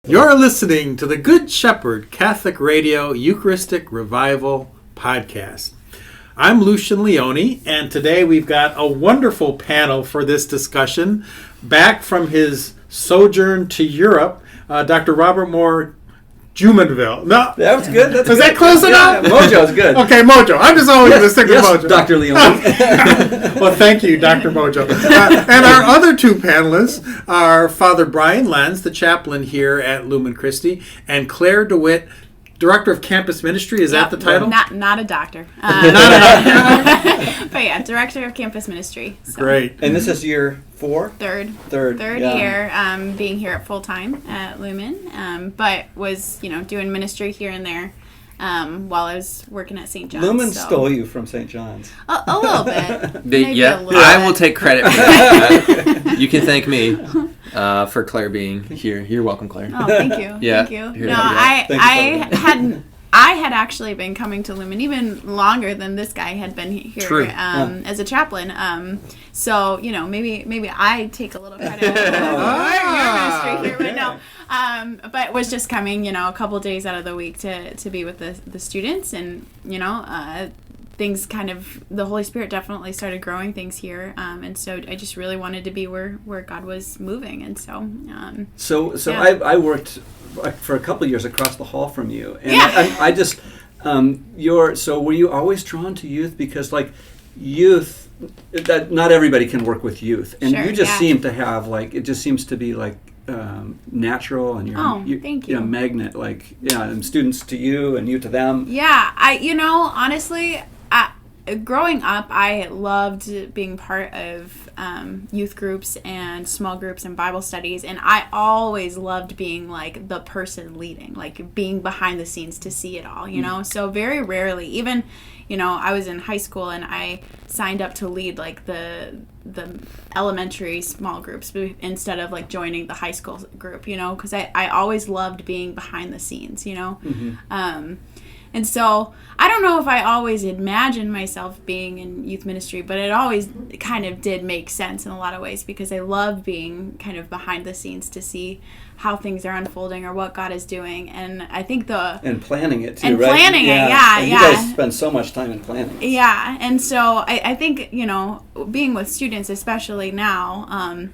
You're listening to the Good Shepherd Catholic Radio Eucharistic Revival podcast. I'm Lucian Leone, and today we've got a wonderful panel for this discussion. Back from his sojourn to Europe, Dr. Robert Moore Jumonville. No, that was good. Was that close enough? Yeah, Mojo's good. Okay, Mojo. I'm just always going to stick with Mojo. Dr. Leone. Well, thank you, Dr. Mojo. And our other two panelists are Father Brian Lenz, the chaplain here at Lumen Christi, and Clare Dewitt, Director of Campus Ministry. Is that the title? Not a doctor. Not a doctor. But yeah, Director of Campus Ministry. So. Great. And this is year 4? Third yeah. year being here at full time at Lumen, but was doing ministry here and there while I was working at St. John's. Lumen stole you from St. John's. A little bit. I will take credit for that. You can thank me for Claire being here. You're welcome, Claire. Oh, thank you. Yeah. Thank you. Here No, I had actually been coming to Lumen even longer than this guy had been here as a chaplain. So maybe I take a little credit for your ministry here, but no. But was just coming, a couple days out of the week to be with the students, and things kind of, the Holy Spirit definitely started growing things here, and so I just really wanted to be where God was moving, and so. I worked for a couple of years across the hall from you, and I just were you always drawn to youth? Because youth, that not everybody can work with youth, and you just seem to have it just seems to be natural, and you're a magnet, and students to you and you to them. Yeah, honestly, growing up, I loved being part of youth groups and small groups and Bible studies, and I always loved being the person leading, being behind the scenes to see it all, So very rarely, even I was in high school and I signed up to lead the elementary small groups instead of joining the high school group, because I always loved being behind the scenes, Mm-hmm. And so I don't know if I always imagined myself being in youth ministry, but it always kind of did make sense in a lot of ways, because I love being kind of behind the scenes to see how things are unfolding or what God is doing. And I think and planning it too, and right? planning it, and you guys spend so much time in planning. Yeah, and so I think, being with students, especially now,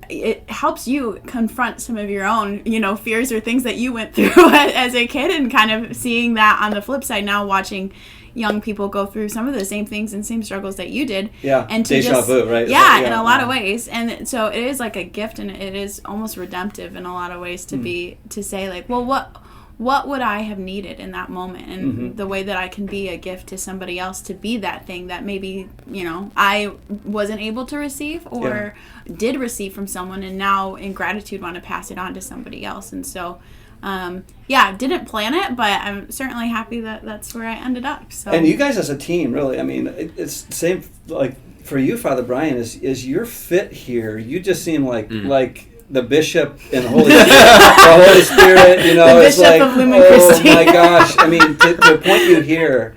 it helps you confront some of your own, fears or things that you went through as a kid, and kind of seeing that on the flip side now, watching young people go through some of the same things and same struggles that you did. Yeah, and to déjà vu, right? In a lot of ways. And so it is a gift, and it is almost redemptive in a lot of ways to say well, what would I have needed in that moment, and the way that I can be a gift to somebody else, to be that thing that maybe, I wasn't able to receive or did receive from someone, and now in gratitude want to pass it on to somebody else. And so, didn't plan it, but I'm certainly happy that that's where I ended up. So. And you guys as a team, really, I mean, it's the same, for you, Father Brian, is your fit here. You just seem like the bishop and the Holy Spirit, the Holy Spirit, the it's bishop of Lumen Christi. Oh my gosh! I mean, to point you here,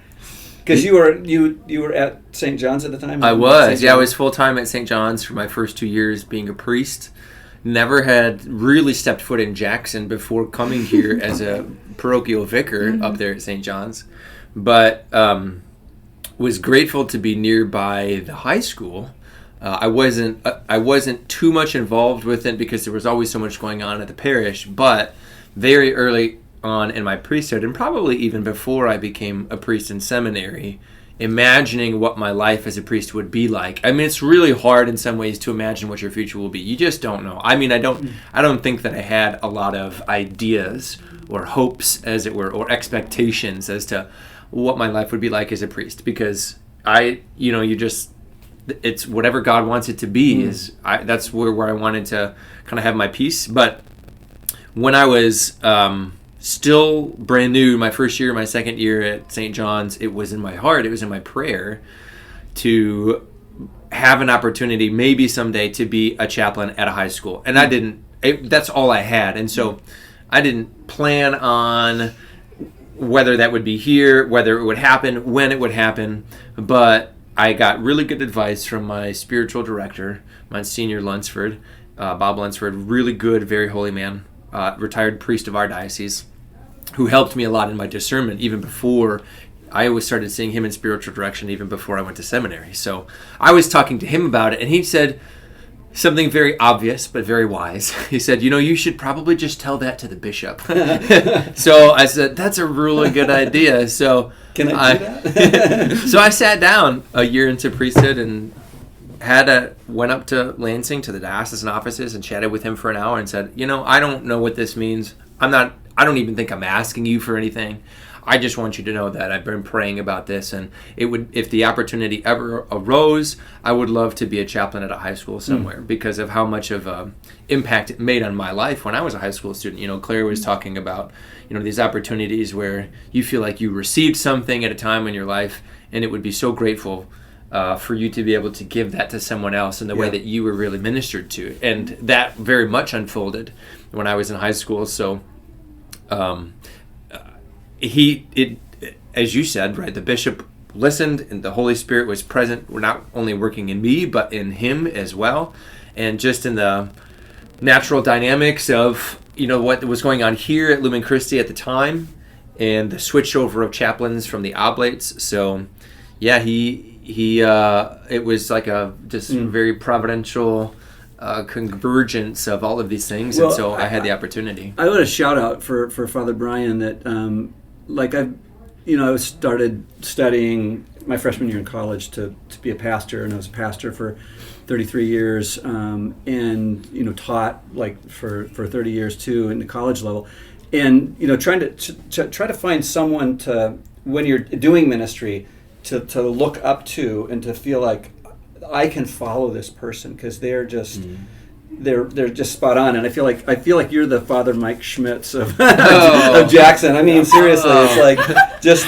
because you were at St. John's at the time. I was, I was full time at St. John's for my first 2 years being a priest. Never had really stepped foot in Jackson before coming here as a parochial vicar up there at St. John's, but was grateful to be nearby the high school. I wasn't too much involved with it because there was always so much going on at the parish, but very early on in my priesthood, and probably even before I became a priest in seminary, imagining what my life as a priest would be like. I mean, it's really hard in some ways to imagine what your future will be. You just don't know. I mean, I don't think that I had a lot of ideas or hopes, as it were, or expectations as to what my life would be like as a priest, because it's whatever God wants it to be. That's where I wanted to kind of have my peace. But when I was still brand new, my first year, my second year at St. John's, it was in my heart, it was in my prayer to have an opportunity maybe someday to be a chaplain at a high school. And that's all I had. And so I didn't plan on whether that would be here, whether it would happen, when it would happen, but I got really good advice from my spiritual director, Monsignor Lunsford, Bob Lunsford, really good, very holy man, retired priest of our diocese, who helped me a lot in my discernment even before I always started seeing him in spiritual direction even before I went to seminary. So I was talking to him about it, and he said something very obvious but very wise. He said, you should probably just tell that to the bishop. So I said, that's a really good idea. So can I do that? So I sat down a year into priesthood and went up to Lansing to the diocesan offices and chatted with him for an hour and said, I don't know what this means. I don't even think I'm asking you for anything. I just want you to know that I've been praying about this, and if the opportunity ever arose, I would love to be a chaplain at a high school somewhere because of how much of an impact it made on my life when I was a high school student. Claire was talking about, these opportunities where you feel like you received something at a time in your life, and it would be so grateful for you to be able to give that to someone else in the way that you were really ministered to. And that very much unfolded when I was in high school. So, as you said, right, the bishop listened and the Holy Spirit was present. We're not only working in me, but in him as well. And just in the natural dynamics of, what was going on here at Lumen Christi at the time and the switchover of chaplains from the oblates. So, yeah, it was like a just very providential convergence of all of these things. Well, and so I had the opportunity. I want to shout out for Father Brian that, I started studying my freshman year in college to be a pastor, and I was a pastor for 33 years, and taught for 30 years too in the college level, and trying to find someone to, when you're doing ministry, to look up to and to feel like I can follow this person because they're just. They're just spot on, and I feel like you're the Father Mike Schmitz of, of Jackson. I mean, seriously, it's like just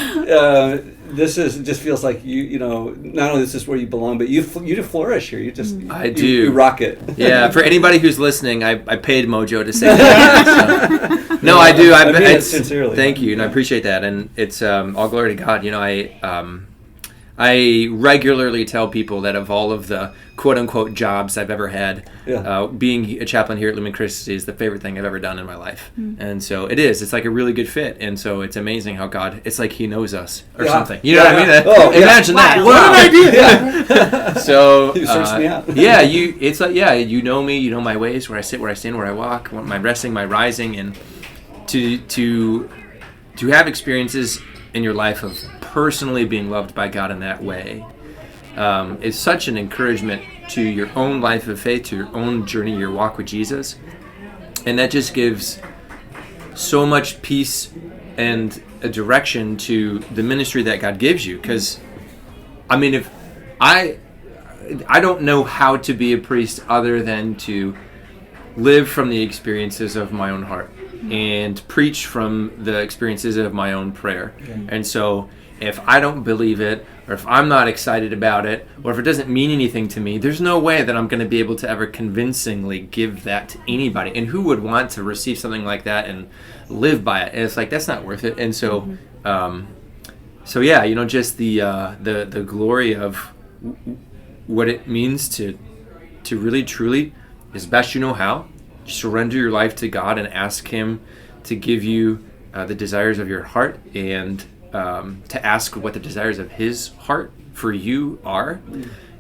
just feels like you not only this is where you belong, but you do flourish here. You rock it. Yeah, for anybody who's listening, I paid Mojo to say that. So. No, I do. I mean it sincerely. Thank you, and I appreciate that, and it's all glory to God. I regularly tell people that of all of the quote-unquote jobs I've ever had, being a chaplain here at Lumen Christi is the favorite thing I've ever done in my life. And so it is. It's like a really good fit. And so it's amazing how God, it's like he knows us or something. You know what I mean? Oh, imagine that. What an idea! So, you searched me out. it's like, you know me, you know my ways, where I sit, where I stand, where I walk, my resting, my rising, and to have experiences in your life of personally being loved by God in that way is such an encouragement to your own life of faith, to your own journey, your walk with Jesus. And that just gives so much peace and a direction to the ministry that God gives you. Because, I mean, if I don't know how to be a priest other than to live from the experiences of my own heart and preach from the experiences of my own prayer. And so if I don't believe it, or if I'm not excited about it, or if it doesn't mean anything to me, there's no way that I'm going to be able to ever convincingly give that to anybody. And who would want to receive something like that and live by it? And it's like, that's not worth it. And so, just the glory of what it means to really, truly, as best you know how, surrender your life to God and ask Him to give you the desires of your heart, and to ask what the desires of His heart for you are,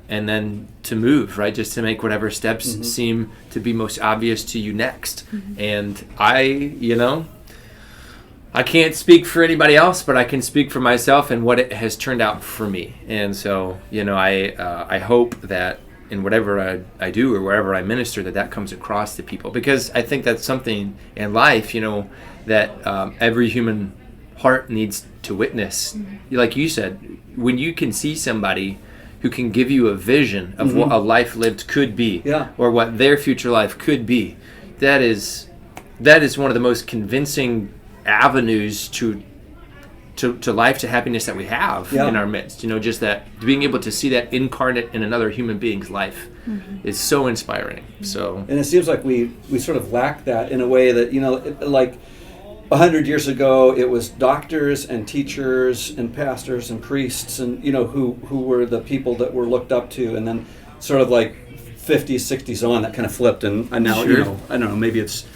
and then to move, right? Just to make whatever steps seem to be most obvious to you next. And I can't speak for anybody else, but I can speak for myself and what it has turned out for me. And so, I hope that in whatever I do or wherever I minister, that comes across to people, because I think that's something in life, that every human heart needs to witness. Like you said, when you can see somebody who can give you a vision of what a life lived could be, or what their future life could be, that is one of the most convincing avenues to life, to happiness that we have in our midst. Just that being able to see that incarnate in another human being's life is so inspiring. So, and it seems like we sort of lack that in a way that, like 100 years ago, it was doctors and teachers and pastors and priests and, who were the people that were looked up to. And then sort of like 50s, 60s on, that kind of flipped. And now, I don't know, maybe it's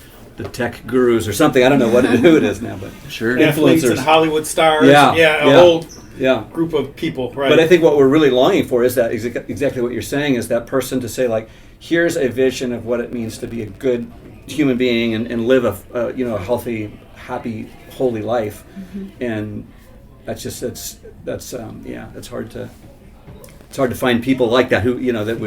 the tech gurus or something. I don't know who it is now, but Sure. Athletes and influencers. Hollywood stars. Yeah, a yeah. whole Yeah. group of people, right? But I think what we're really longing for is that exactly what you're saying, is that person to say, like, here's a vision of what it means to be a good human being and live a healthy, happy, holy life. And that's just it's hard to find people like that who that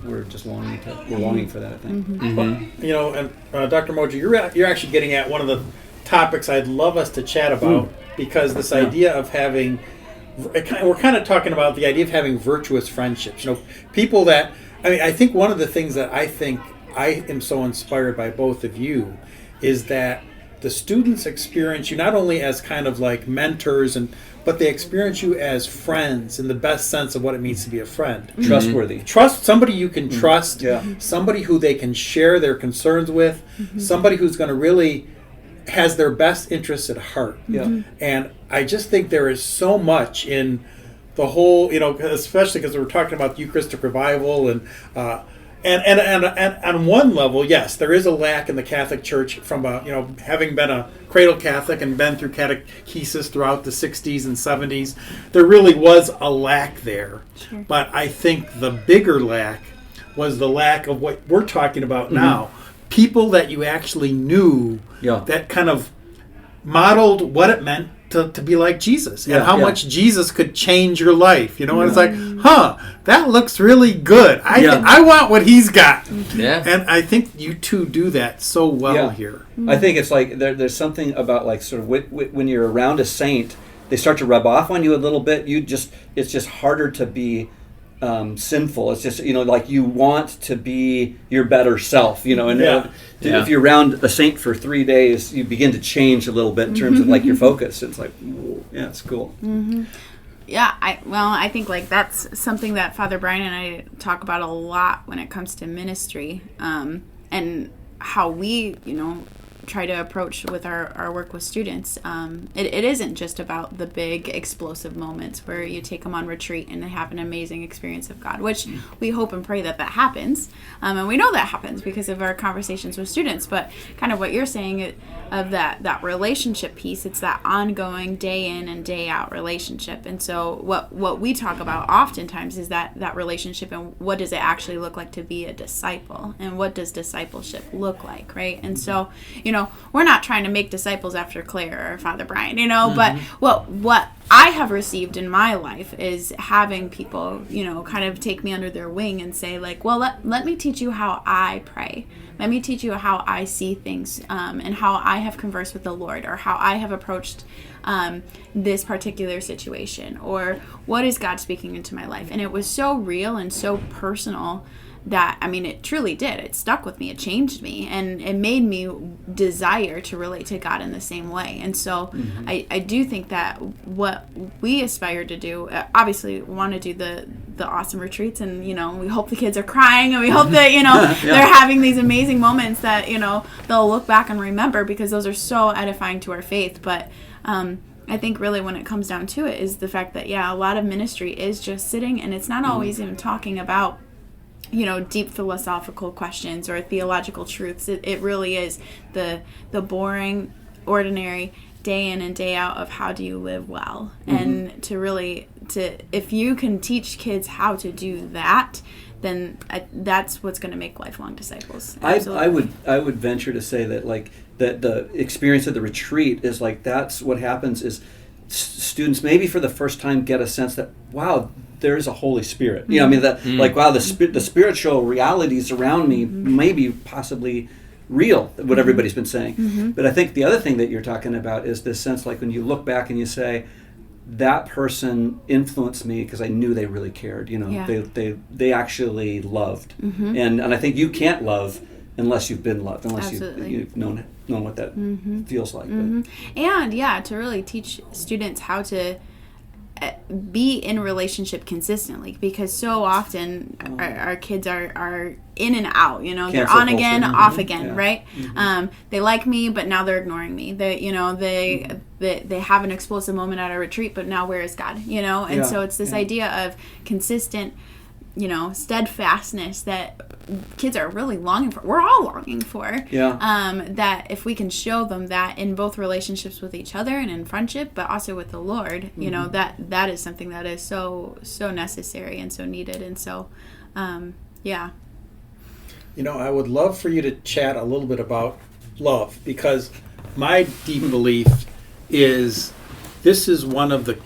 we're just longing for that, I think. Well, and Dr. Moja, you're actually getting at one of the topics I'd love us to chat about, because this idea of having, we're kind of talking about the idea of having virtuous friendships. People that, I think one of the things that I think I am so inspired by both of you is that the students experience you not only as kind of like mentors, but they experience you as friends in the best sense of what it means to be a friend. Trustworthy. Trust somebody you can trust, Yeah. somebody who they can share their concerns with, somebody who's going to really has their best interests at heart. Yeah. And I just think there is so much in the whole, especially because we're talking about the Eucharistic Revival and on one level, yes, there is a lack in the Catholic Church from having been a cradle Catholic and been through catechesis throughout the 60s and 70s. There really was a lack there. Sure. But I think the bigger lack was the lack of what we're talking about now. People that you actually knew that kind of modeled what it meant to be like Jesus and how much Jesus could change your life. And it's like, that looks really good. I want what he's got. Yeah. And I think you two do that so well here. I think it's like there's something about like sort of when you're around a saint, they start to rub off on you a little bit. It's just harder to be sinful. It's just like you want to be your better self. If you're around a saint for 3 days, you begin to change a little bit in terms of like your focus. It's like, it's cool. Yeah, I think like that's something that Father Brian and I talk about a lot when it comes to ministry, and how we try to approach with our work with students. It isn't just about the big explosive moments where you take them on retreat and they have an amazing experience of God, which we hope and pray that happens. And we know that happens because of our conversations with students, but kind of what you're saying of that relationship piece, it's that ongoing day in and day out relationship. And so what we talk about oftentimes is that relationship and what does it actually look like to be a disciple, and what does discipleship look like, right? And so, we're not trying to make disciples after Clare or Father Brian, but what I have received in my life is having people, kind of take me under their wing and say like, well, let me teach you how I pray. Let me teach you how I see things, and how I have conversed with the Lord, or how I have approached this particular situation, or what is God speaking into my life. And it was so real and so personal that, it truly did. It stuck with me. It changed me. And it made me desire to relate to God in the same way. And so I do think that what we aspire to do, obviously we want to do the awesome retreats, and, we hope the kids are crying, and we hope that, they're having these amazing moments that, they'll look back and remember, because those are so edifying to our faith. But I think really when it comes down to it is the fact that, a lot of ministry is just sitting, and it's not always even talking about deep philosophical questions or theological truths. It really is the boring, ordinary day in and day out of how do you live well. And if you can teach kids how to do that, then that's what's going to make lifelong disciples. I would venture to say that like that the experience of the retreat is like that's what happens is students maybe for the first time get a sense that wow, there is a Holy Spirit. Like wow, the spiritual realities around me may be possibly real, what everybody's been saying. But I think the other thing that you're talking about is this sense like when you look back and you say, that person influenced me because I knew they really cared. They actually loved. And I think you can't love unless you've been loved, unless you've known what that feels like. And to really teach students how to be in relationship consistently, because so often our kids are in and out, they're on again, off again, right? They like me, but now they're ignoring me. They have an explosive moment at a retreat, but now where is God? And so it's this idea of consistent steadfastness that kids are really longing for. We're all longing for. Yeah. That if we can show them that in both relationships with each other and in friendship, but also with the Lord, that is something that is so necessary and so needed. And so, yeah. I would love for you to chat a little bit about love, because my deep belief is this is one of the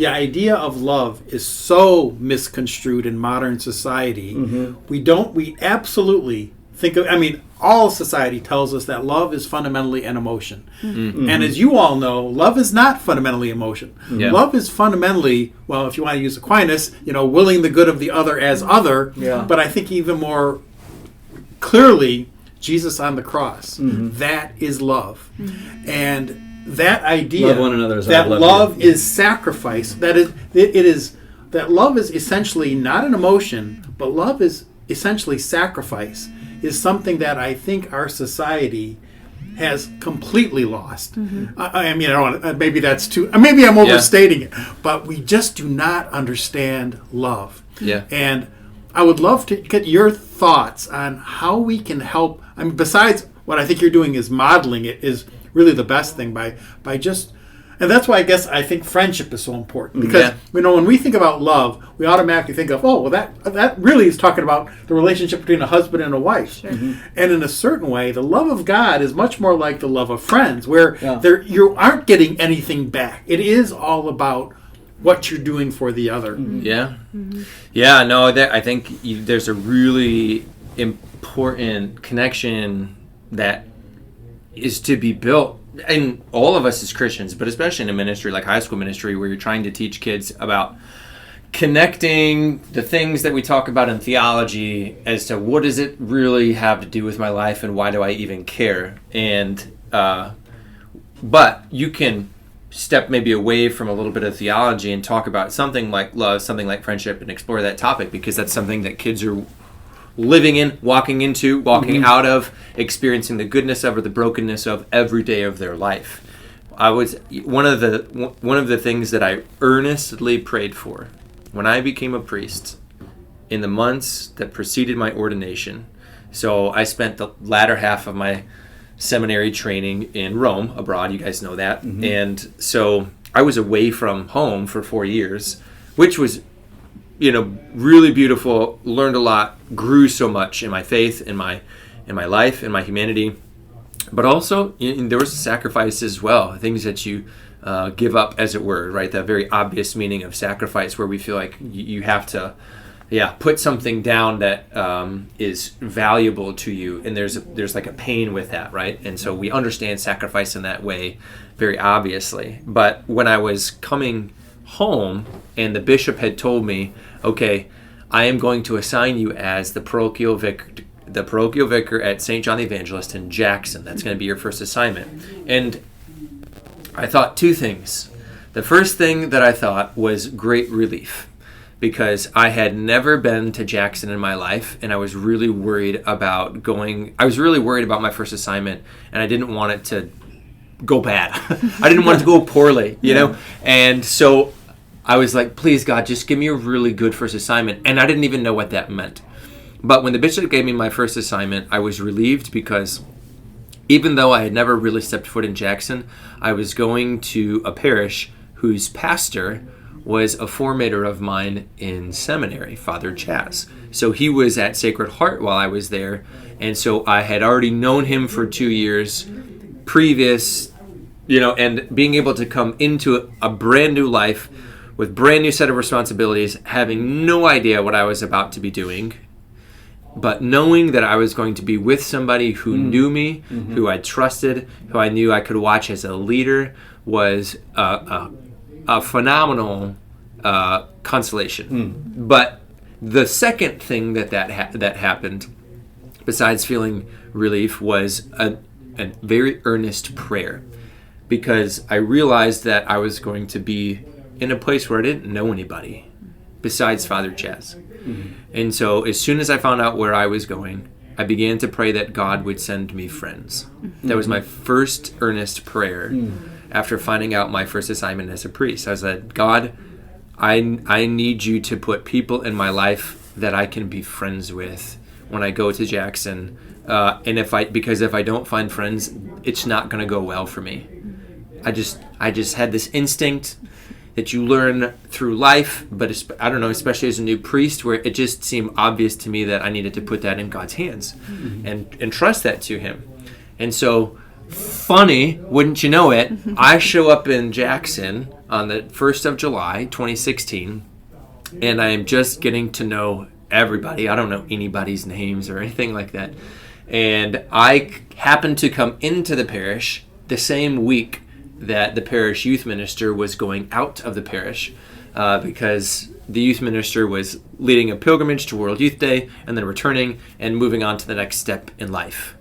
idea of love is so misconstrued in modern society. We absolutely think of, all society tells us that love is fundamentally an emotion. And as you all know, love is not fundamentally emotion. Love is fundamentally, well, if you want to use Aquinas, willing the good of the other as other. But I think even more clearly, Jesus on the cross. That is love. And that idea love one another as that I love love you. is sacrifice, that love is essentially not an emotion, but love is essentially sacrifice, is something that I think our society has completely lost. I don't want, maybe that's too, maybe I'm overstating it, but we just do not understand love. And I would love to get your thoughts on how we can help. Besides what I think you're doing is modeling it is really the best thing by just, and that's why I think friendship is so important, because when we think about love, we automatically think of, that really is talking about the relationship between a husband and a wife. And in a certain way, the love of God is much more like the love of friends, where you aren't getting anything back. It is all about what you're doing for the other. I think there's a really important connection that is to be built, and all of us as Christians, but especially in a ministry like high school ministry, where you're trying to teach kids about connecting the things that we talk about in theology as to what does it really have to do with my life and why do I even care. And but you can step maybe away from a little bit of theology and talk about something like love, something like friendship, and explore that topic, because that's something that kids are living in, walking out of, experiencing the goodness of or the brokenness of every day of their life. I was one of the things that I earnestly prayed for when I became a priest in the months that preceded my ordination. So I spent the latter half of my seminary training in Rome, abroad. You guys know that. And so I was away from home for 4 years, which was really beautiful, learned a lot, grew so much in my faith, in my life, in my humanity. But also, there was a sacrifice as well, things that you give up, as it were, right? That very obvious meaning of sacrifice, where we feel like you have to, put something down that is valuable to you, and there's like a pain with that, right? And so we understand sacrifice in that way, very obviously. But when I was coming home, and the bishop had told me, okay, I am going to assign you as the parochial vicar at St. John the Evangelist in Jackson. That's going to be your first assignment. And I thought two things. The first thing that I thought was great relief, because I had never been to Jackson in my life, and I was really worried about my first assignment, and I didn't want it to go bad. I didn't want it to go poorly, you know? And so I was like, please, God, just give me a really good first assignment. And I didn't even know what that meant. But when the bishop gave me my first assignment, I was relieved, because even though I had never really stepped foot in Jackson, I was going to a parish whose pastor was a formator of mine in seminary, Father Chaz. So he was at Sacred Heart while I was there. And so I had already known him for 2 years previous, and being able to come into a brand new life with brand new set of responsibilities, having no idea what I was about to be doing, but knowing that I was going to be with somebody who knew me, who I trusted, who I knew I could watch as a leader, was a phenomenal consolation. But the second thing that happened, besides feeling relief, was a very earnest prayer, because I realized that I was going to be in a place where I didn't know anybody besides Father Chaz. And so as soon as I found out where I was going, I began to pray that God would send me friends. That was my first earnest prayer after finding out my first assignment as a priest. I was like, God, I need you to put people in my life that I can be friends with when I go to Jackson. And if I don't find friends, it's not going to go well for me. I just had this instinct that you learn through life, but I don't know, especially as a new priest, where it just seemed obvious to me that I needed to put that in God's hands and trust that to him. And so, funny, wouldn't you know it, I show up in Jackson on the 1st of July, 2016, and I am just getting to know everybody. I don't know anybody's names or anything like that. And I happened to come into the parish the same week that the parish youth minister was going out of the parish because the youth minister was leading a pilgrimage to World Youth Day and then returning and moving on to the next step in life.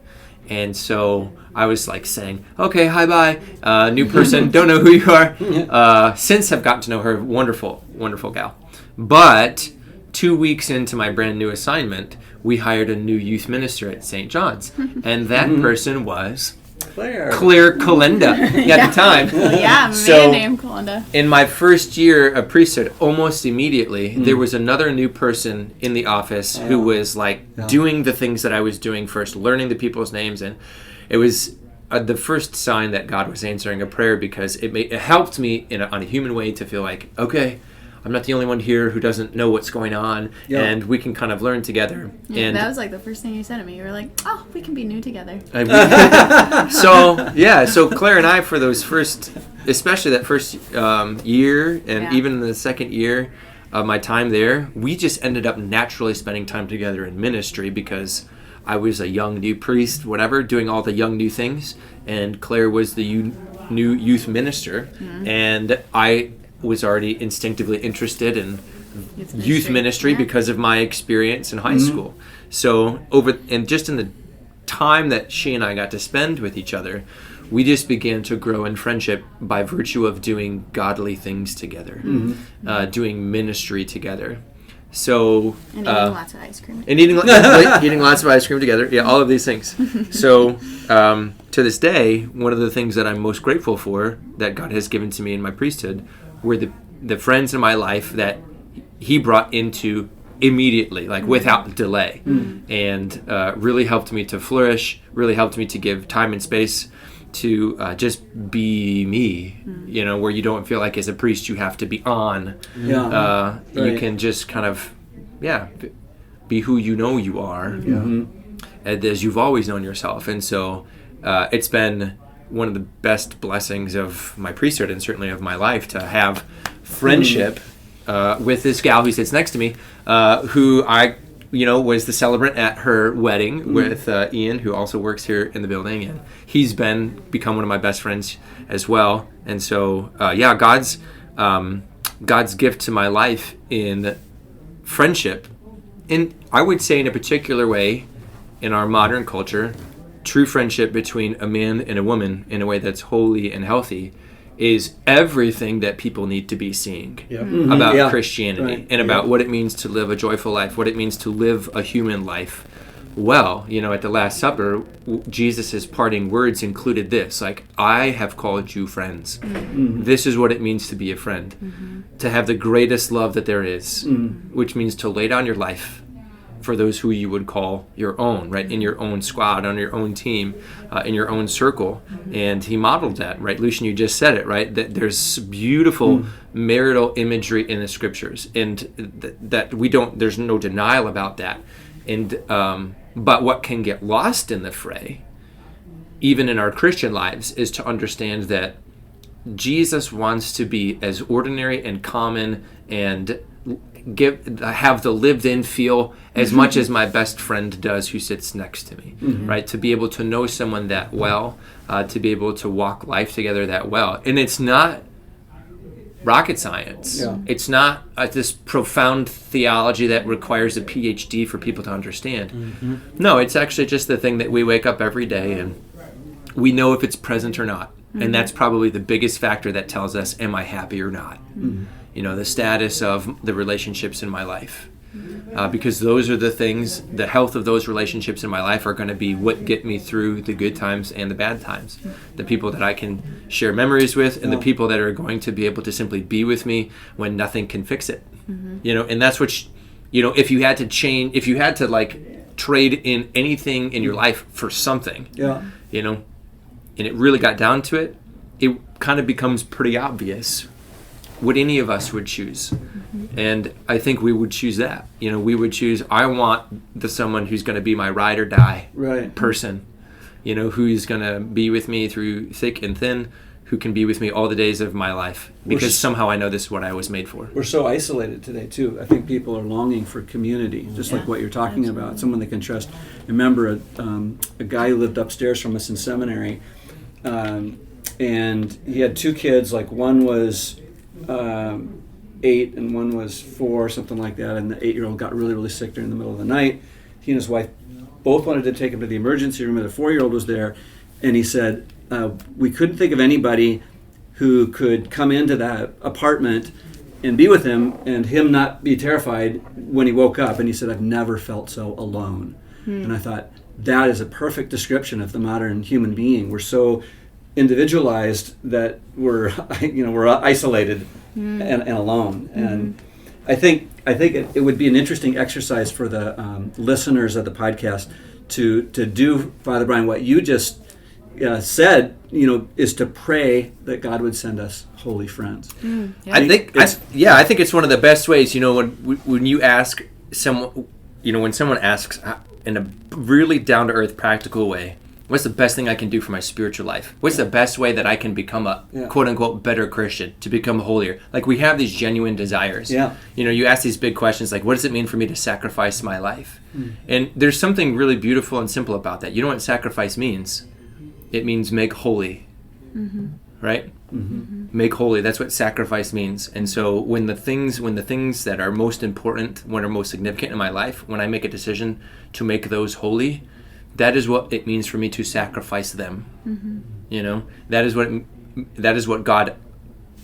And so I was like saying, okay, hi, bye, new person, don't know who you are. Since I've gotten to know her, wonderful, wonderful gal. But 2 weeks into my brand new assignment, we hired a new youth minister at St. John's. And that person was Clare Kalenda at the time. Yeah, man named Kalenda. In my first year of priesthood, almost immediately, there was another new person in the office who was doing the things that I was doing first, learning the people's names. And it was the first sign that God was answering a prayer, because it helped me on a human way to feel like, okay, I'm not the only one here who doesn't know what's going on, and we can kind of learn together. Yeah, and that was like the first thing you said to me. You were like, oh, we can be new together. So Claire and I, for those first, especially that first year, and even the second year of my time there, we just ended up naturally spending time together in ministry, because I was a young new priest, whatever, doing all the young new things, and Claire was the new youth minister, and I was already instinctively interested in youth ministry because of my experience in high school. So just in the time that she and I got to spend with each other, we just began to grow in friendship by virtue of doing godly things together, doing ministry together. So and eating lots of ice cream. And eating lots of ice cream together. Yeah, all of these things. So to this day, one of the things that I'm most grateful for that God has given to me in my priesthood were the friends in my life that he brought into immediately, like without delay, and really helped me to flourish, really helped me to give time and space to just be me, where you don't feel like as a priest you have to be on. You can just kind of, be who you know you are, as you've always known yourself. And so it's been one of the best blessings of my priesthood, and certainly of my life, to have friendship with this gal who sits next to me, who I was the celebrant at her wedding with Ian, who also works here in the building, and he's become one of my best friends as well. And so God's gift to my life in friendship, and I would say in a particular way in our modern culture, true friendship between a man and a woman in a way that's holy and healthy is everything that people need to be seeing about Christianity and about what it means to live a joyful life, what it means to live a human life well. At the Last Supper, Jesus' parting words included this, like, I have called you friends. This is what it means to be a friend, to have the greatest love that there is, which means to lay down your life for those who you would call your own, right? In your own squad, on your own team, in your own circle. And he modeled that, right? Lucian, you just said it, right? That there's beautiful marital imagery in the scriptures, and that there's no denial about that. And but what can get lost in the fray, even in our Christian lives, is to understand that Jesus wants to be as ordinary and common and have the lived-in feel as much as my best friend does who sits next to me, right? To be able to know someone that well, to be able to walk life together that well. And it's not rocket science. It's not this profound theology that requires a PhD for people to understand. No, it's actually just the thing that we wake up every day and we know if it's present or not. And that's probably the biggest factor that tells us, am I happy or not? The status of the relationships in my life. because those are the things, the health of those relationships in my life are going to be what get me through the good times and the bad times. The people that I can share memories with, and the people that are going to be able to simply be with me when nothing can fix it. And that's what, if you had to change, if you had to like trade in anything in your life for something, and it really got down to it, it kind of becomes pretty obvious what any of us would choose. And I think we would choose that. We would choose, I want someone who's going to be my ride or die person, who's going to be with me through thick and thin, who can be with me all the days of my life, because somehow I know this is what I was made for. We're so isolated today, too. I think people are longing for community, just like what you're talking about, someone they can trust. I remember a guy who lived upstairs from us in seminary, and he had two kids, like one was 8 and one was 4, something like that, and the 8-year-old got really, really sick during the middle of the night. He and his wife both wanted to take him to the emergency room, and the 4-year-old was there, and he said, we couldn't think of anybody who could come into that apartment and be with him and him not be terrified when he woke up. And he said, I've never felt so alone. And I thought, that is a perfect description of the modern human being. We're so individualized that we're isolated and alone. And I think it would be an interesting exercise for the listeners of the podcast to do, Father Brian, what you just said, is to pray that God would send us holy friends. I think it's one of the best ways. When you ask someone, when someone asks in a really down to earth, practical way, what's the best thing I can do for my spiritual life? What's the best way that I can become a quote-unquote better Christian, to become holier? Like, we have these genuine desires. You ask these big questions like, what does it mean for me to sacrifice my life? And there's something really beautiful and simple about that. You know what sacrifice means? It means make holy, right? Make holy. That's what sacrifice means. And so when the things that are most important, when are most significant in my life, when I make a decision to make those holy, that is what it means for me to sacrifice them. That is what God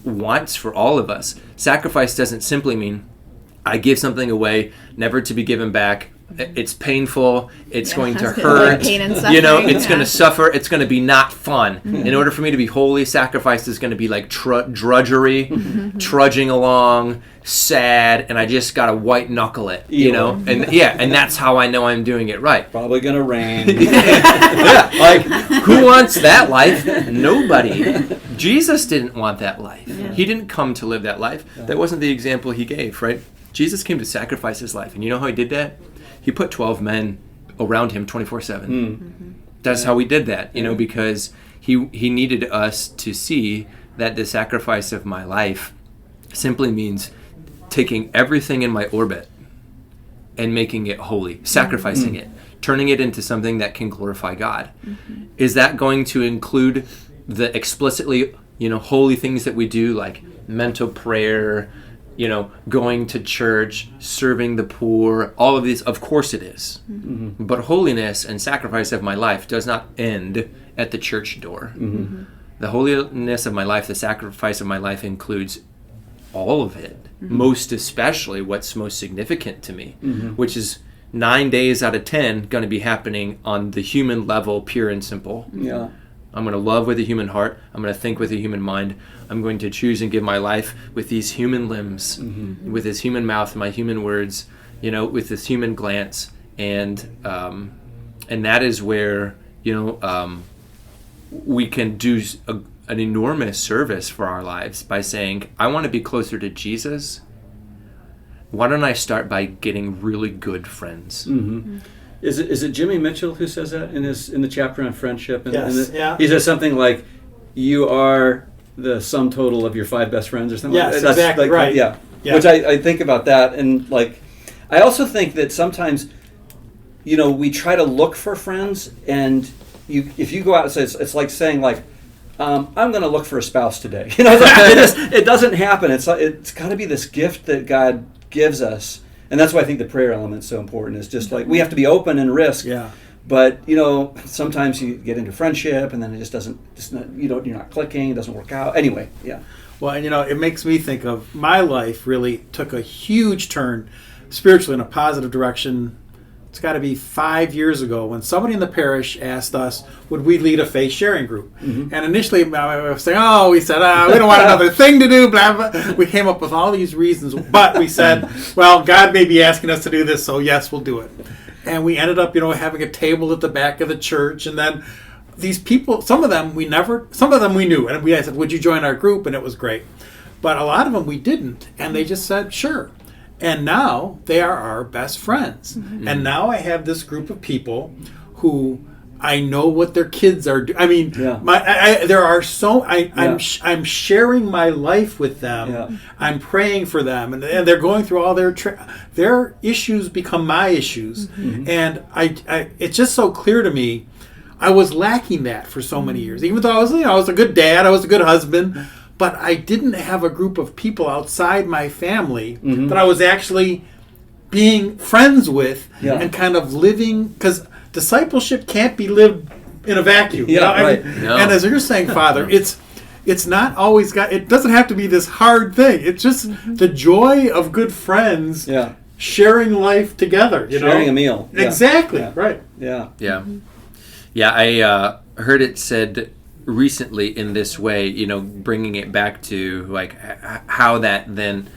wants for all of us. Sacrifice doesn't simply mean I give something away, never to be given back. It's painful. It's going to hurt. Pain and it's going to suffer. It's going to be not fun. In order for me to be holy, sacrifice is going to be like drudgery, trudging along, sad, and I just got to white knuckle it, and that's how I know I'm doing it right. Probably going to rain. Who wants that life? Nobody. Jesus didn't want that life. He didn't come to live that life. That wasn't the example he gave, right? Jesus came to sacrifice his life, and you know how he did that? He put 12 men around him 24/7. That's how he did that, because he needed us to see that the sacrifice of my life simply means taking everything in my orbit and making it holy, sacrificing it, turning it into something that can glorify God. Is that going to include the explicitly, holy things that we do, like mental prayer, going to church, serving the poor, all of these? Of course it is. But holiness and sacrifice of my life does not end at the church door. The holiness of my life, the sacrifice of my life includes all of it, most especially what's most significant to me, which is 9 days out of 10 going to be happening on the human level, pure and simple. I'm going to love with a human heart. I'm going to think with a human mind. I'm going to choose and give my life with these human limbs, with this human mouth, my human words, with this human glance, and that is where we can do an enormous service for our lives by saying, I want to be closer to Jesus. Why don't I start by getting really good friends? Is it Jimmy Mitchell who says that in the chapter on friendship? Yes. He says something like, "You are the sum total of your 5 best friends," or something. Yes, like that. exactly right. Yeah. Which I think about that, and I also think that sometimes, we try to look for friends, and if you go out and say, it's like saying I'm going to look for a spouse today. It doesn't happen. It's got to be this gift that God gives us. And that's why I think the prayer element's so important. It's just we have to be open and risk. But sometimes you get into friendship, and then it just doesn't. You're not clicking. It doesn't work out. Anyway, Well, and it makes me think of my life. Really took a huge turn spiritually in a positive direction. It's got to be 5 years ago when somebody in the parish asked us, would we lead a faith sharing group? And initially I was saying, we said, we don't want another thing to do, blah, blah. We came up with all these reasons, but we said, well, God may be asking us to do this, so yes, we'll do it. And we ended up, having a table at the back of the church, and then these people, some of them we knew, and I said, would you join our group? And it was great. But a lot of them we didn't, and they just said, sure. And now they are our best friends. And now I have this group of people who I know what their kids are doing. I mean, there are I'm sharing my life with them. Yeah. I'm praying for them, and they're going through all their issues become my issues. And it's just so clear to me. I was lacking that for so many years, even though I was a good dad, I was a good husband. But I didn't have a group of people outside my family that I was actually being friends with and kind of living, because discipleship can't be lived in a vacuum. Right. No. And as you're saying, Father, it's not always it doesn't have to be this hard thing. It's just the joy of good friends sharing life together. Sharing a meal. Exactly. Yeah. Right. Yeah. Yeah. Yeah, I heard it said recently in this way, bringing it back to like how that then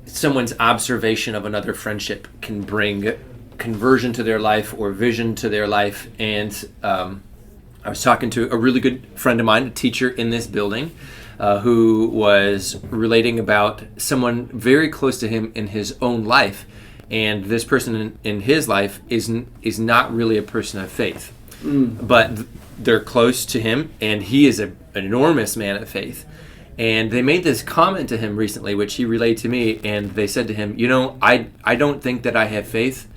someone's observation of another friendship can bring conversion to their life or vision to their life. And I was talking to a really good friend of mine, a teacher in this building, who was relating about someone very close to him in his own life. And this person in his life is not really a person of faith, but they're close to him, and he is an enormous man of faith. And they made this comment to him recently, which he relayed to me, and they said to him, I don't think that I have faith,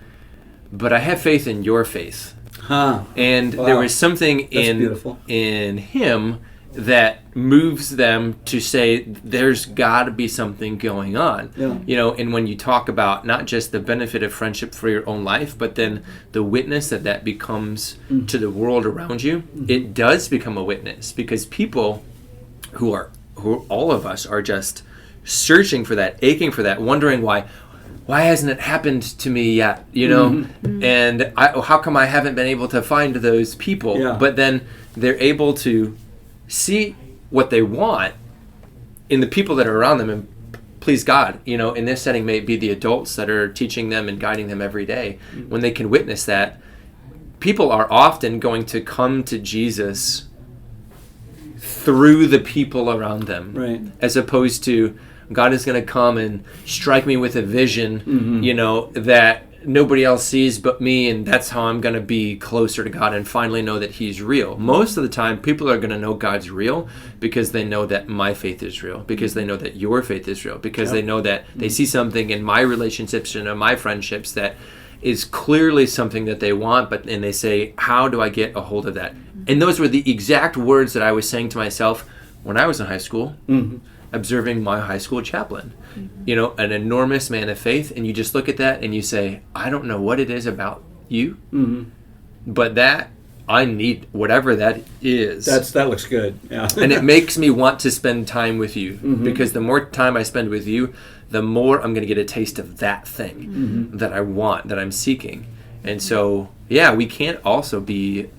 but I have faith in your faith. And there was something in him that moves them to say there's got to be something going on. And when you talk about not just the benefit of friendship for your own life, but then the witness that becomes to the world around you, it does become a witness, because people who all of us are just searching for that, aching for that, wondering why hasn't it happened to me yet, and how come I haven't been able to find those people? But then they're able to see what they want in the people that are around them, and please God, in this setting may it be the adults that are teaching them and guiding them every day. When they can witness that, people are often going to come to Jesus through the people around them, right? As opposed to God is going to come and strike me with a vision, that nobody else sees but me, and that's how I'm going to be closer to God and finally know that He's real. Most of the time, people are going to know God's real because they know that my faith is real, because they know that your faith is real, because they know that they see something in my relationships and in my friendships that is clearly something that they want, and they say, how do I get a hold of that? And those were the exact words that I was saying to myself when I was in high school, observing my high school chaplain. An enormous man of faith, and you just look at that and you say, I don't know what it is about you, but that I need whatever that is. That looks good. Yeah. And it makes me want to spend time with you, because the more time I spend with you, the more I'm going to get a taste of that thing that I want, that I'm seeking. And so, we can't also be,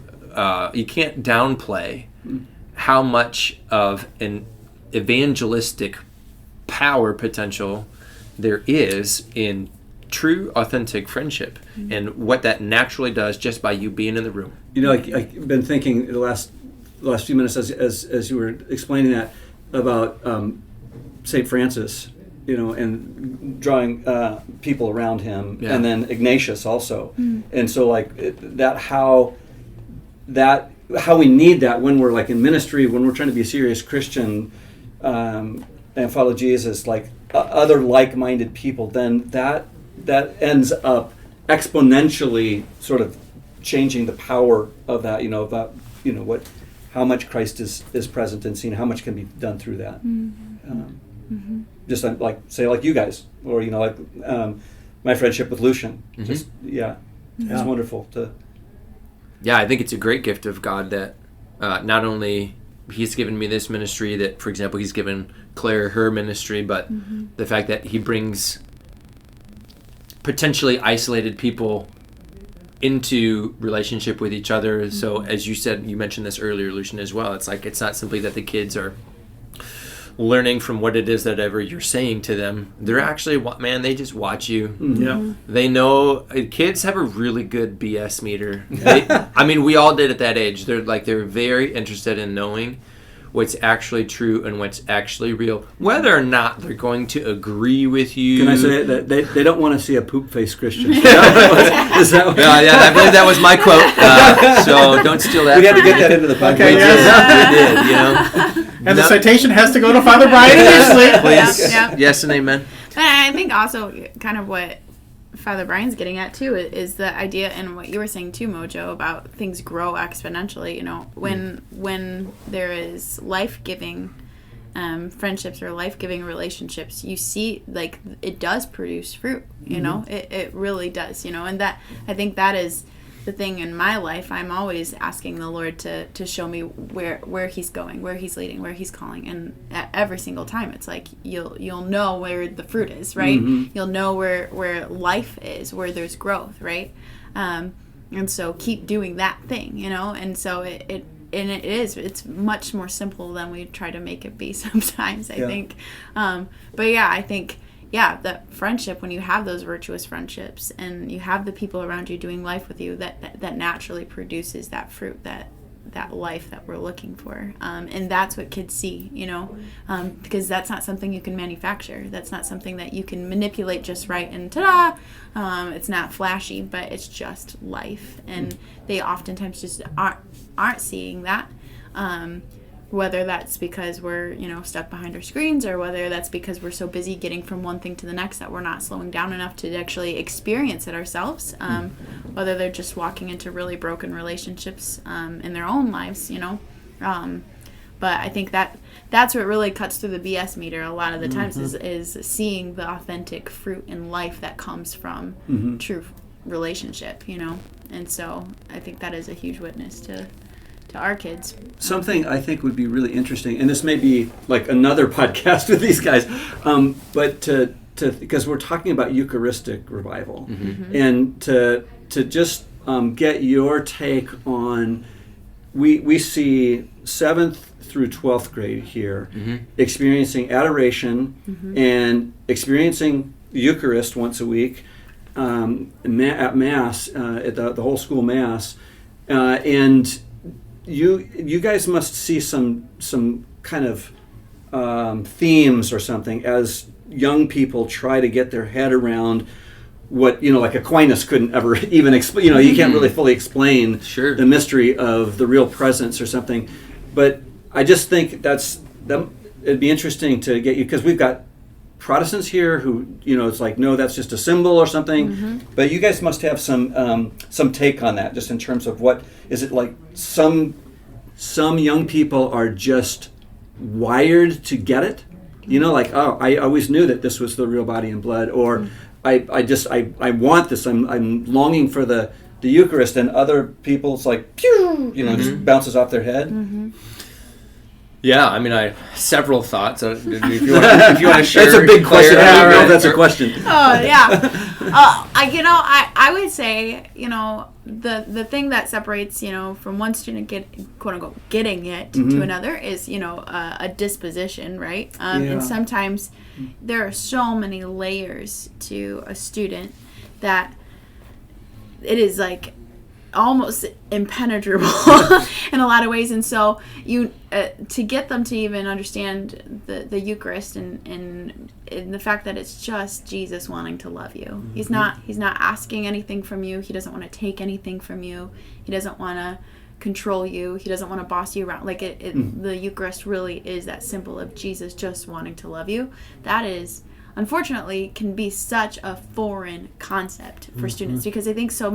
you can't downplay how much of an evangelistic power potential there is in true, authentic friendship, and what that naturally does just by you being in the room. I've been thinking the last few minutes as you were explaining that about St. Francis, and drawing people around him, and then Ignatius also, and so how we need that when we're in ministry, when we're trying to be a serious Christian and follow Jesus, other like-minded people, then that ends up exponentially sort of changing the power of that, about how much Christ is present and seen, how much can be done through that. Just like you guys, or my friendship with Lucian. It's wonderful to. Yeah, I think it's a great gift of God that not only He's given me this ministry, that, for example, He's given Claire her ministry, but the fact that He brings potentially isolated people into relationship with each other. So as you said, you mentioned this earlier, Lucian, as well. It's like, it's not simply that the kids are learning from what it is that ever you're saying to them. They're actually, they just watch you. Yeah. They know, kids have a really good BS meter. We all did at that age. They're very interested in knowing what's actually true and what's actually real, whether or not they're going to agree with you. Can I say that they don't want to see a poop-faced Christian? Is that what yeah, I believe that was my quote. So don't steal that. We had to get that into the podcast. Okay, We did. And the citation has to go to Father Brian initially. Please. Yeah. Yes and amen. And I think also kind of what Father Brian's getting at too is the idea, and what you were saying too, Mojo, about things grow exponentially. You know, when there is life-giving friendships or life-giving relationships, you see, like, it does produce fruit. You know, it really does. You know, and that, I think that is the thing in my life. I'm always asking the Lord to show me where He's going, where He's leading, where He's calling, and every single time it's like you'll know where the fruit is, right? You'll know where life is, where there's growth, right? And so keep doing that thing, you know. And so it's much more simple than we try to make it be sometimes, I think. But yeah, I think. Yeah, that friendship, when you have those virtuous friendships and you have the people around you doing life with you, that naturally produces that fruit, that life that we're looking for. And that's what kids see, you know, because that's not something you can manufacture. That's not something that you can manipulate just right and ta-da! It's not flashy, but it's just life. And they oftentimes just aren't seeing that. Whether that's because we're, you know, stuck behind our screens, or whether that's because we're so busy getting from one thing to the next that we're not slowing down enough to actually experience it ourselves. Whether they're just walking into really broken relationships in their own lives, you know. But I think that's what really cuts through the BS meter a lot of the times is seeing the authentic fruit in life that comes from true relationship, you know. And so I think that is a huge witness to our kids. Something I think would be really interesting, and this may be like another podcast with these guys, but because we're talking about Eucharistic revival, and to just get your take on, we see 7th through 12th grade here experiencing adoration and experiencing the Eucharist once a week at Mass, at the whole school Mass, and you guys must see some kind of themes or something as young people try to get their head around what, you know, like Aquinas couldn't ever even explain. You know, you can't really fully explain the mystery of the real presence or something. But I just think it'd be interesting to get you, because we've got Protestants here who, you know, it's like, no, that's just a symbol or something. But you guys must have some take on that, just in terms of what is it like. Some young people are just wired to get it, you know, like, oh, I always knew that this was the real body and blood, or I want this. I'm longing for the Eucharist, and other people, it's like, pew, you know, just bounces off their head. Yeah, I mean, I have several thoughts. If you want to share, that's a big question. Claire, I don't know if that's a question. Oh yeah, I would say, you know, the thing that separates, you know, from one student quote unquote getting it to another is, you know, a disposition, right? And sometimes there are so many layers to a student that it is like almost impenetrable in a lot of ways. And so you to get them to even understand the Eucharist and the fact that it's just Jesus wanting to love you. He's not asking anything from you. He doesn't want to take anything from you. He doesn't want to control you. He doesn't want to boss you around. Like the Eucharist really is that symbol of Jesus just wanting to love you. That is, unfortunately, can be such a foreign concept for students, because I think so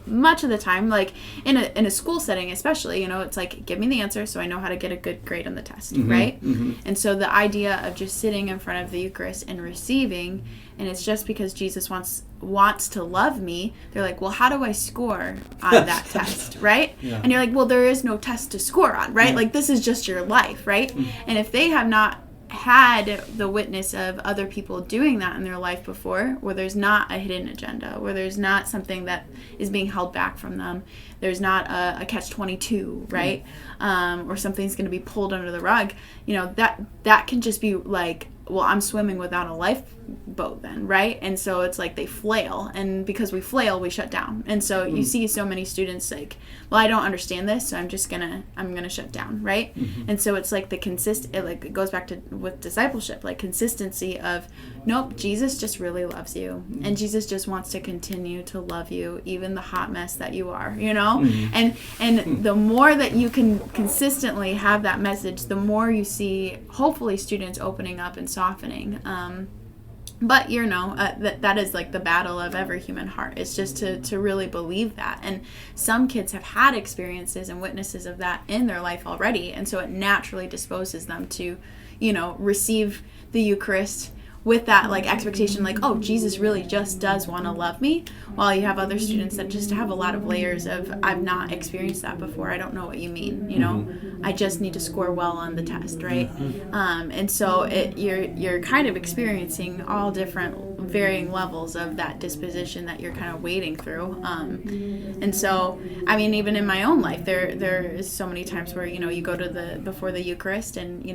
much of the time, like in a school setting especially, you know, it's like, give me the answer so I know how to get a good grade on the test, right? And so the idea of just sitting in front of the Eucharist and receiving, and it's just because Jesus wants to love me, they're like, well, how do I score on that test, right? And you're like, well, there is no test to score on, right? Like, this is just your life, right? And if they have not had the witness of other people doing that in their life before, where there's not a hidden agenda, where there's not something that is being held back from them, there's not a catch-22, right? Or something's going to be pulled under the rug, that can just be like, well, I'm swimming without a lifeboat then, right? And so it's like they flail, and because we flail, we shut down. And so you see so many students like, well, I don't understand this, so I'm gonna shut down, right? And so it's like it goes back to with discipleship, like consistency of, nope, Jesus just really loves you, and Jesus just wants to continue to love you, even the hot mess that you are, and the more that you can consistently have that message, the more you see, hopefully, students opening up and softening. But that is like the battle of every human heart. It's just to really believe that. And some kids have had experiences and witnesses of that in their life already, and so it naturally disposes them to, receive the Eucharist with that like expectation, like, oh, Jesus really just does want to love me, while you have other students that just have a lot of layers of, I've not experienced that before, I don't know what you mean, I just need to score well on the test, right? And so you're kind of experiencing all different varying levels of that disposition that you're kind of wading through. And so, I mean, even in my own life, there is so many times where, you go to before the Eucharist, and,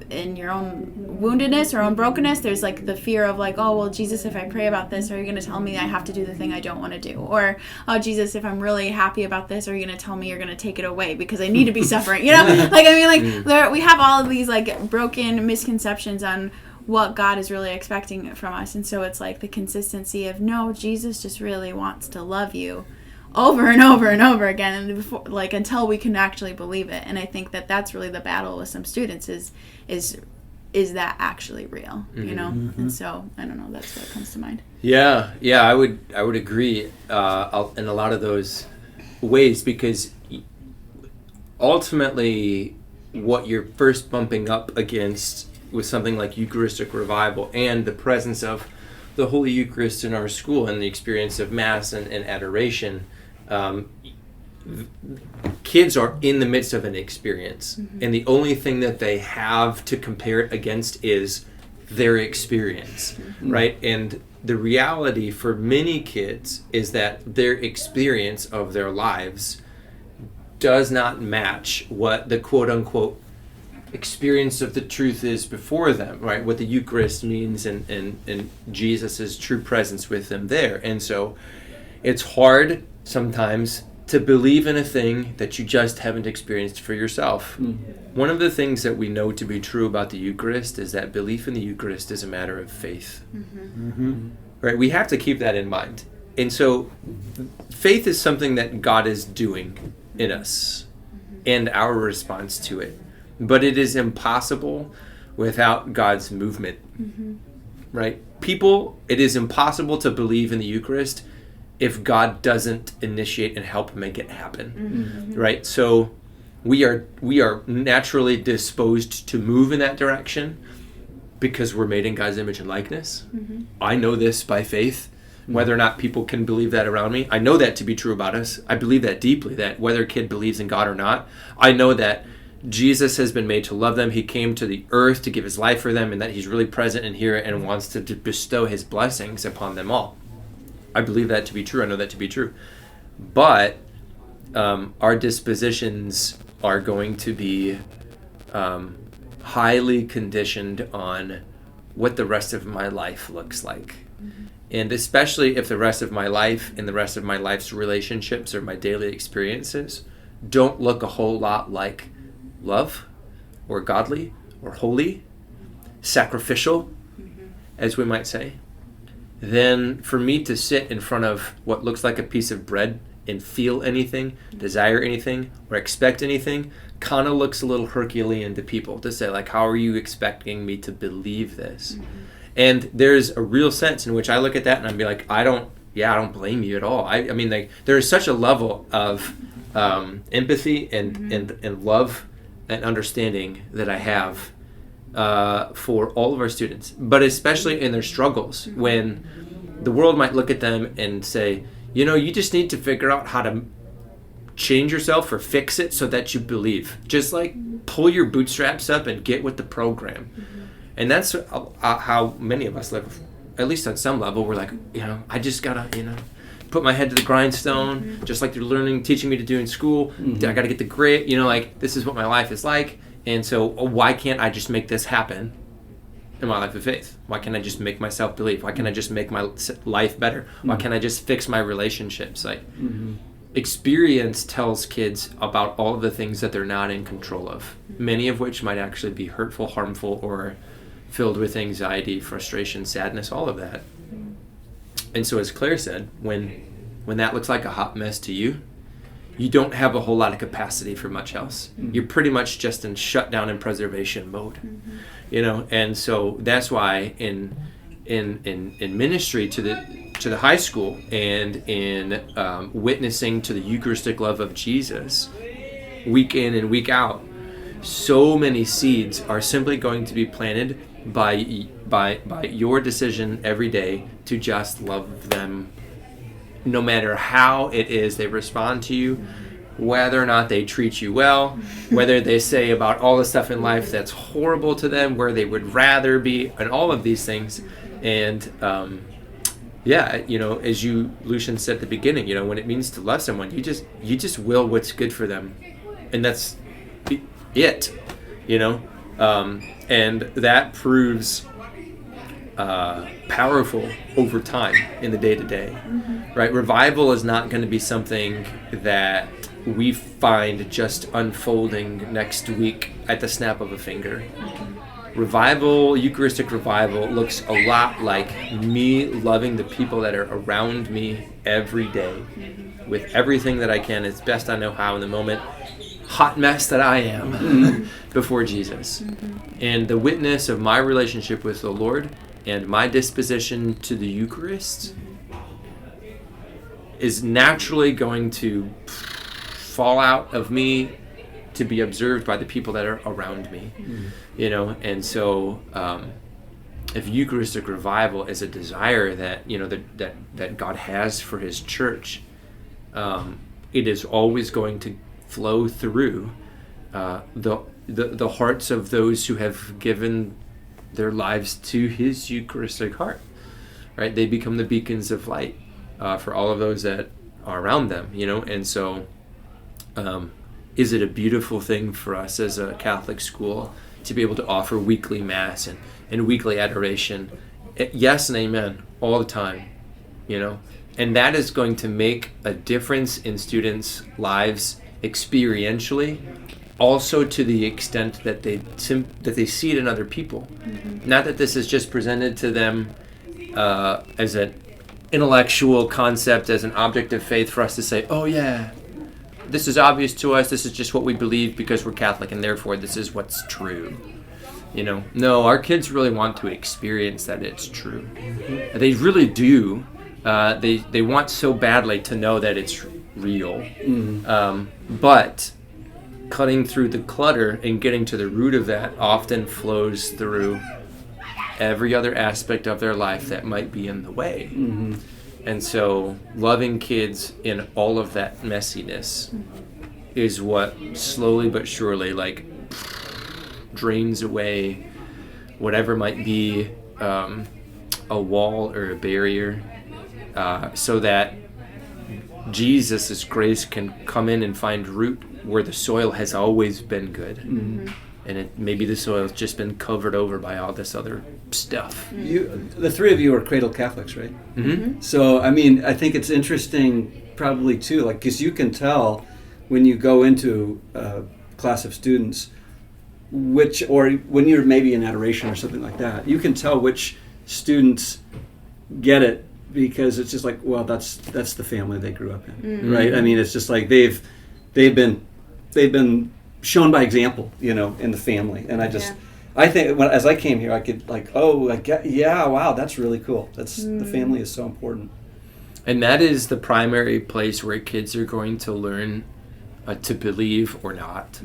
in your own woundedness or own brokenness, there's like the fear of like, oh, well, Jesus, if I pray about this, are you going to tell me I have to do the thing I don't want to do? Or, oh, Jesus, if I'm really happy about this, are you going to tell me you're going to take it away because I need to be suffering? We have all of these like broken misconceptions on what God is really expecting from us. And so it's like the consistency of, no, Jesus just really wants to love you over and over and over again, and before, like, until we can actually believe it. And I think that that's really the battle with some students is that actually real, And so I don't know, that's what comes to mind. Yeah, I would agree in a lot of those ways, because ultimately what you're first bumping up against with something like Eucharistic Revival and the presence of the Holy Eucharist in our school and the experience of Mass and adoration, kids are in the midst of an experience, and the only thing that they have to compare it against is their experience, right? And the reality for many kids is that their experience of their lives does not match what the quote-unquote experience of the truth is before them, right? What the Eucharist means and Jesus' true presence with them there. And so it's hard sometimes to believe in a thing that you just haven't experienced for yourself. One of the things that we know to be true about the Eucharist is that belief in the Eucharist is a matter of faith. Right? We have to keep that in mind. And so faith is something that God is doing in us and our response to it. But it is impossible without God's movement. Right? It is impossible to believe in the Eucharist if God doesn't initiate and help make it happen, right? So we are naturally disposed to move in that direction because we're made in God's image and likeness. I know this by faith, whether or not people can believe that around me. I know that to be true about us. I believe that deeply, that whether a kid believes in God or not, I know that Jesus has been made to love them. He came to the earth to give his life for them, and that he's really present in here and wants to bestow his blessings upon them all. I believe that to be true. I know that to be true. But our dispositions are going to be highly conditioned on what the rest of my life looks like. And especially if the rest of my life and the rest of my life's relationships or my daily experiences don't look a whole lot like love or godly or holy, sacrificial, as we might say, then for me to sit in front of what looks like a piece of bread and feel anything, desire anything, or expect anything, kind of looks a little Herculean to people to say, like, how are you expecting me to believe this? And there's a real sense in which I look at that and I'd be like, I don't blame you at all. I mean, like, there is such a level of empathy and love and understanding that I have for all of our students, but especially in their struggles, when the world might look at them and say, you just need to figure out how to change yourself or fix it so that you believe. Just like pull your bootstraps up and get with the program. And that's how many of us live, at least on some level. We're like, I just gotta, put my head to the grindstone, just like they're teaching me to do in school. I gotta get the grit, like this is what my life is like. And so why can't I just make this happen in my life of faith? Why can't I just make myself believe? Why can't I just make my life better? Why can't I just fix my relationships? Like, experience tells kids about all of the things that they're not in control of, many of which might actually be hurtful, harmful, or filled with anxiety, frustration, sadness, all of that. And so as Claire said, when that looks like a hot mess to you, you don't have a whole lot of capacity for much else. You're pretty much just in shutdown and preservation mode. And so that's why in ministry to the high school and in witnessing to the Eucharistic love of Jesus week in and week out, so many seeds are simply going to be planted by your decision every day to just love them, no matter how it is they respond to you, whether or not they treat you well, whether they say about all the stuff in life that's horrible to them, where they would rather be, and all of these things. And as Lucian said at the beginning, when it means to love someone, you just will what's good for them, and that's it, and that proves powerful over time in the day-to-day, right? Revival is not going to be something that we find just unfolding next week at the snap of a finger. Revival, Eucharistic revival, looks a lot like me loving the people that are around me every day with everything that I can, as best I know how in the moment, hot mess that I am before Jesus. And the witness of my relationship with the Lord and my disposition to the Eucharist is naturally going to fall out of me to be observed by the people that are around me, and so if Eucharistic revival is a desire that that God has for His church, it is always going to flow through the hearts of those who have given their lives to His Eucharistic heart, right? They become the beacons of light for all of those that are around them, and so is it a beautiful thing for us as a Catholic school to be able to offer weekly Mass and weekly adoration? Yes and amen, all the time, and that is going to make a difference in students' lives experientially, also to the extent that they see it in other people. Not that this is just presented to them as an intellectual concept, as an object of faith for us to say, oh yeah, this is obvious to us, this is just what we believe because we're Catholic and therefore this is what's true. No, our kids really want to experience that it's true. They really do. They want so badly to know that it's real. But cutting through the clutter and getting to the root of that often flows through every other aspect of their life that might be in the way. And so loving kids in all of that messiness is what slowly but surely drains away whatever might be a wall or a barrier, so that Jesus' grace can come in and find root where the soil has always been good. And maybe the soil's just been covered over by all this other stuff. The three of you are cradle Catholics, right? So, I think it's interesting probably too, because you can tell when you go into a class of students, or when you're maybe in adoration or something like that, you can tell which students get it, because it's just like, well, that's the family they grew up in, right? It's just like they've been shown by example, in the family. And I think as I came here, I could wow, that's really cool. The family is so important. And that is the primary place where kids are going to learn to believe or not.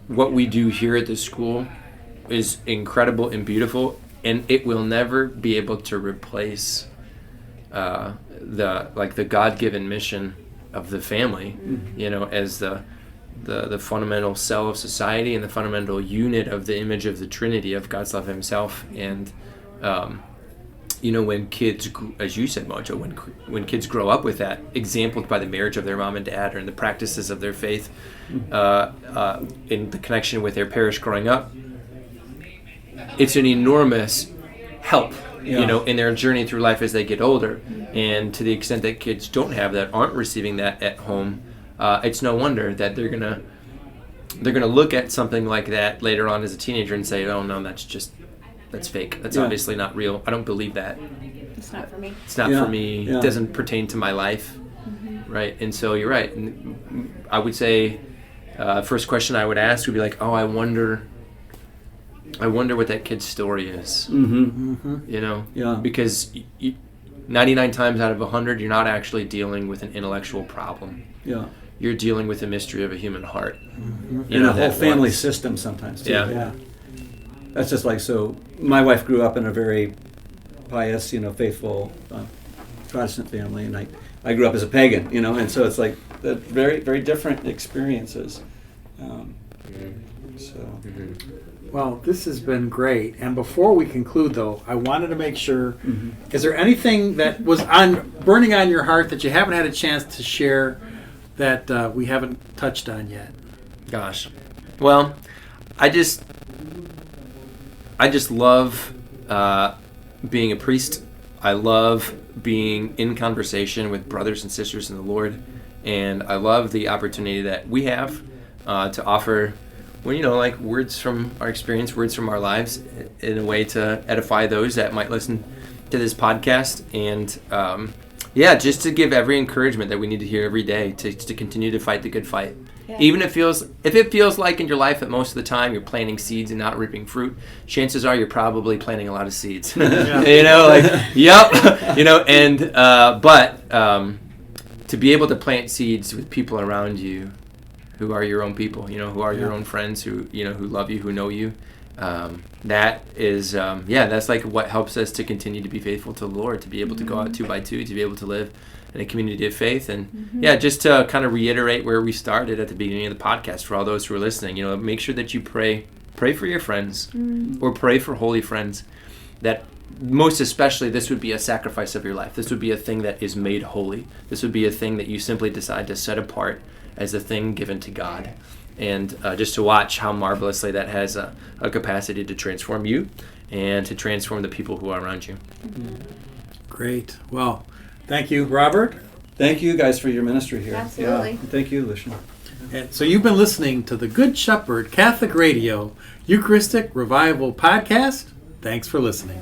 What we do here at the school is incredible and beautiful, and it will never be able to replace the God-given mission of the family, as the fundamental cell of society and the fundamental unit of the image of the Trinity of God's love himself. And when kids, as you said, Mojo, when kids grow up with that, exampled by the marriage of their mom and dad or in the practices of their faith, in the connection with their parish growing up, it's an enormous help, in their journey through life as they get older. And to the extent that kids don't have that, aren't receiving that at home, it's no wonder that they're gonna look at something like that later on as a teenager and say, "Oh no, that's fake. That's obviously not real. I don't believe that. It's not for me. It's not for me. It doesn't pertain to my life." Right? And so you're right. And I would say, first question I would ask would be like, "Oh, I wonder what that kid's story is." Because 99 times out of 100, you're not actually dealing with an intellectual problem. You're dealing with the mystery of a human heart. And a whole family system sometimes too. Yeah. That's just like, so my wife grew up in a very pious, faithful Protestant family, and I grew up as a pagan, and so it's like very, very different experiences. Well, this has been great. And before we conclude, though, I wanted to make sure, is there anything that was burning on your heart that you haven't had a chance to share that we haven't touched on yet? Gosh. Well, I just love being a priest. I love being in conversation with brothers and sisters in the Lord. And I love the opportunity that we have to offer, words from our experience, words from our lives, in a way to edify those that might listen to this podcast. And just to give every encouragement that we need to hear every day to continue to fight the good fight. Yeah. Even if it feels like in your life that most of the time you're planting seeds and not reaping fruit, chances are you're probably planting a lot of seeds. But to be able to plant seeds with people around you who are your own people, who are your own friends, who love you, who know you, that is, that's like what helps us to continue to be faithful to the Lord, to be able to go out 2 by 2, to be able to live in a community of faith. And just to kind of reiterate where we started at the beginning of the podcast, for all those who are listening, make sure that you pray for your friends, or pray for holy friends, that most especially this would be a sacrifice of your life. This would be a thing that is made holy. This would be a thing that you simply decide to set apart as a thing given to God. And just to watch how marvelously that has a capacity to transform you and to transform the people who are around you. Great. Well, thank you, Robert. Thank you guys for your ministry here. Absolutely. Yeah. Thank you, Lucian. And so you've been listening to the Good Shepherd Catholic Radio Eucharistic Revival podcast. Thanks for listening.